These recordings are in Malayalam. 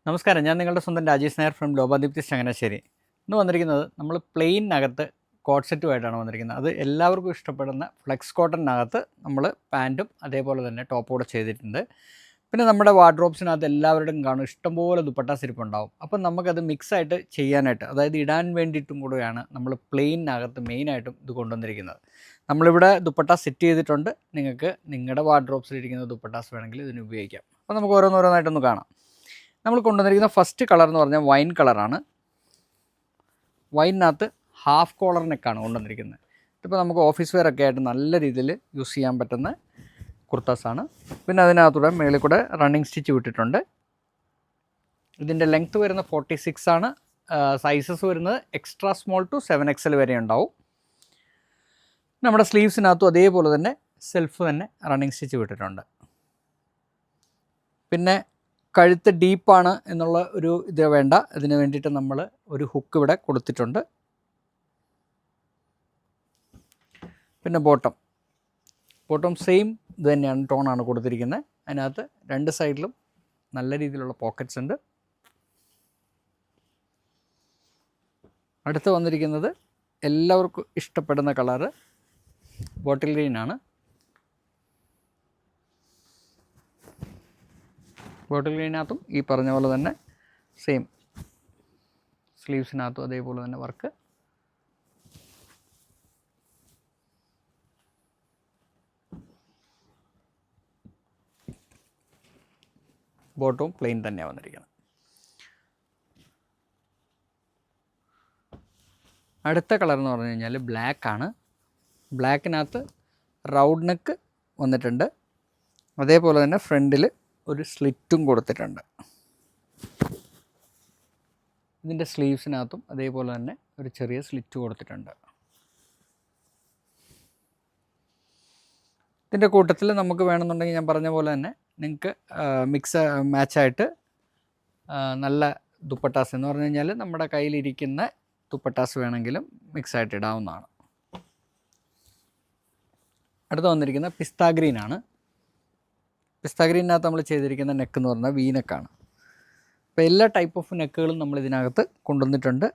നമസ്കാരം, ഞാൻ നിങ്ങളുടെ സ്വന്തം രാജേഷ് നായർ ഫ്രം ലോപാദീപ്തി ചങ്ങനാശ്ശേരി. ഇന്ന് വന്നിരിക്കുന്നത് നമ്മൾ പ്ലെയിനകത്ത് കോട്ട് സെറ്റുമായിട്ടാണ് വന്നിരിക്കുന്നത്. അത് എല്ലാവർക്കും ഇഷ്ടപ്പെടുന്ന ഫ്ലെക്സ് കോട്ടണിനകത്ത് നമ്മൾ പാൻറ്റും അതേപോലെ തന്നെ ടോപ്പ് കൂടെ ചെയ്തിട്ടുണ്ട്. പിന്നെ നമ്മുടെ വാർഡ്രോബ്സിനകത്ത് എല്ലാവരുടെയും കാണും ഇഷ്ടംപോലെ ദുപ്പട്ടാസ് ഇരിപ്പുണ്ടാവും. അപ്പം നമുക്കത് മിക്സായിട്ട് ചെയ്യാനായിട്ട്, അതായത് ഇടാൻ വേണ്ടിയിട്ടും കൂടെയാണ് നമ്മൾ പ്ലെയിനകത്ത് മെയിനായിട്ടും ഇത് കൊണ്ടുവന്നിരിക്കുന്നത്. നമ്മളിവിടെ ദുപ്പട്ട സെറ്റ് ചെയ്തിട്ടുണ്ട്. നിങ്ങൾക്ക് നിങ്ങളുടെ വാർഡ്രോബ്സിലിരിക്കുന്ന ദുപ്പട്ടാസ് വേണമെങ്കിൽ ഇതിന് ഉപയോഗിക്കാം. അപ്പോൾ നമുക്ക് ഓരോന്നോരോന്നായിട്ടൊന്ന് കാണാം. നമ്മൾ കൊണ്ടുവന്നിരിക്കുന്ന ഫസ്റ്റ് കളർ എന്ന് പറഞ്ഞാൽ വൈൻ കളറാണ്. വൈനിനകത്ത് ഹാഫ് കോളർ നെക്കാണ് കൊണ്ടുവന്നിരിക്കുന്നത്. ഇതിപ്പോൾ നമുക്ക് ഓഫീസ് വെയർ ഒക്കെ ആയിട്ട് നല്ല രീതിയിൽ യൂസ് ചെയ്യാൻ പറ്റുന്ന കുർത്താസാണ്. പിന്നെ അതിനകത്തൂടെ മേളിൽ കൂടെ റണ്ണിങ് സ്റ്റിച്ച് വിട്ടിട്ടുണ്ട്. ഇതിൻ്റെ ലെങ്ത്ത് വരുന്ന 46 ആണ്. സൈസസ് വരുന്നത് എക്സ്ട്രാ സ്മോൾ ടു 7XL വരെ ഉണ്ടാവും. നമ്മുടെ സ്ലീവ്സിനകത്തും അതേപോലെ തന്നെ സെൽഫ് തന്നെ റണ്ണിങ് സ്റ്റിച്ച് വിട്ടിട്ടുണ്ട്. പിന്നെ കഴുത്ത് ഡീപ്പാണ് എന്നുള്ള ഒരു ഇത് വേണ്ട. ഇതിന് വേണ്ടിയിട്ട് നമ്മൾ ഒരു ഹുക്ക് ഇവിടെ കൊടുത്തിട്ടുണ്ട്. പിന്നെ ബോട്ടം സെയിം ഇത് തന്നെയാണ്, ടോണാണ് കൊടുത്തിരിക്കുന്നത്. അതിനകത്ത് രണ്ട് സൈഡിലും നല്ല രീതിയിലുള്ള പോക്കറ്റ്സ് ഉണ്ട്. അടുത്ത് വന്നിരിക്കുന്നത് എല്ലാവർക്കും ഇഷ്ടപ്പെടുന്ന കളറ് ബോട്ടിൽ ഗ്രീനാണ്. ബോട്ടിൽ ഗ്രീനകത്തും ഈ പറഞ്ഞ പോലെ തന്നെ സെയിം സ്ലീവ്സിനകത്തും അതേപോലെ തന്നെ വർക്ക്. ബോട്ടവും പ്ലെയിൻ തന്നെയാണ് വന്നിരിക്കുന്നത്. അടുത്ത കളർ എന്ന് പറഞ്ഞു കഴിഞ്ഞാൽ ബ്ലാക്കാണ്. ബ്ലാക്കിനകത്ത് റൗണ്ട് നെക്ക് വന്നിട്ടുണ്ട്. അതേപോലെ തന്നെ ഫ്രണ്ടിൽ ഒരു സ്ലിറ്റും കൊടുത്തിട്ടുണ്ട്. ഇതിൻ്റെ സ്ലീവ്സിനകത്തും അതേപോലെ തന്നെ ഒരു ചെറിയ സ്ലിറ്റ് കൊടുത്തിട്ടുണ്ട്. ഇതിൻ്റെ കൂട്ടത്തിൽ നമുക്ക് വേണമെന്നുണ്ടെങ്കിൽ ഞാൻ പറഞ്ഞ പോലെ തന്നെ നിങ്ങൾക്ക് മാച്ചായിട്ട് നല്ല ദുപ്പട്ടാസ് എന്ന് പറഞ്ഞു കഴിഞ്ഞാൽ നമ്മുടെ കയ്യിലിരിക്കുന്ന ദുപ്പട്ടാസ് വേണമെങ്കിലും മിക്സായിട്ട് ഇടാവുന്നതാണ്. അടുത്ത് വന്നിരിക്കുന്ന പിസ്ത ഗ്രീനാണ്. പിസ്ത ഗ്രീനകത്ത് നമ്മൾ ചെയ്തിരിക്കുന്ന നെക്ക് എന്ന് പറഞ്ഞാൽ വി നെക്കാണ്. അപ്പോൾ എല്ലാ ടൈപ്പ് ഓഫ് നെക്കുകളും നമ്മൾ ഇതിനകത്ത് കൊണ്ടുവന്നിട്ടുണ്ട്.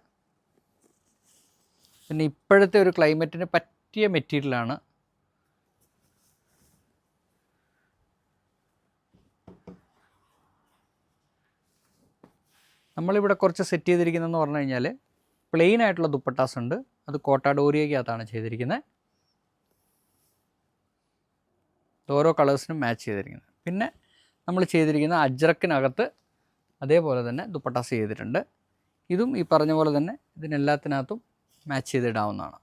പിന്നെ ഇപ്പോഴത്തെ ഒരു ക്ലൈമറ്റിന് പറ്റിയ മെറ്റീരിയലാണ്. നമ്മളിവിടെ കുറച്ച് സെറ്റ് ചെയ്തിരിക്കുന്നതെന്ന് പറഞ്ഞു കഴിഞ്ഞാൽ പ്ലെയിൻ ആയിട്ടുള്ള ദുപ്പട്ടാസ് ഉണ്ട്. അത് കോട്ട ഡോറിയക്കകത്താണ് ചെയ്തിരിക്കുന്നത്. ഓരോ കളേഴ്സിനും മാച്ച് ചെയ്തിരിക്കുന്നത്. പിന്നെ നമ്മൾ ചെയ്തിരിക്കുന്ന അജ്രക്കിനകത്ത് അതേപോലെ തന്നെ ദുപ്പട്ടാസ് ചെയ്തിട്ടുണ്ട്. ഇതും ഈ പറഞ്ഞ പോലെ തന്നെ ഇതിനെല്ലാത്തിനകത്തും മാച്ച് ചെയ്തിടാവുന്നതാണ്.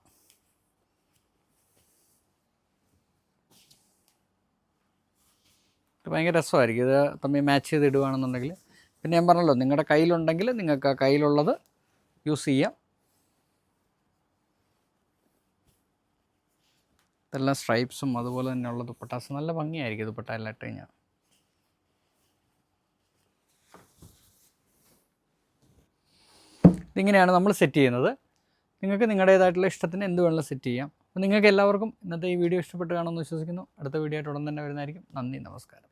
ഇത് ഭയങ്കര രസമായിരിക്കും ഇത് തമ്മിൽ മാച്ച് ചെയ്ത് ഇടുകയാണെന്നുണ്ടെങ്കിൽ. പിന്നെ ഞാൻ പറഞ്ഞല്ലോ, നിങ്ങളുടെ കയ്യിലുണ്ടെങ്കിൽ നിങ്ങൾക്ക് ആ കയ്യിലുള്ളത് യൂസ് ചെയ്യാം. ഇതെല്ലാം സ്ട്രൈപ്സും അതുപോലെ തന്നെയുള്ള ദുപ്പട്ടാസ് നല്ല ഭംഗിയായിരിക്കും ദുപ്പട്ട എല്ലാം ഇട്ട് കഴിഞ്ഞാൽ. ഇതിങ്ങനെയാണ് നമ്മൾ സെറ്റ് ചെയ്യുന്നത്. നിങ്ങൾക്ക് നിങ്ങളുടേതായിട്ടുള്ള ഇഷ്ടത്തിന് എന്ത് വേണമെങ്കിലും സെറ്റ് ചെയ്യാം. അപ്പോൾ നിങ്ങൾക്ക് എല്ലാവർക്കും ഇന്നത്തെ ഈ വീഡിയോ ഇഷ്ടപ്പെട്ട് കാണുമെന്ന് വിശ്വസിക്കുന്നു. അടുത്ത വീഡിയോ ആയിട്ട് ഉടൻ തന്നെ വരുന്നതായിരിക്കും. നന്ദി, നമസ്കാരം.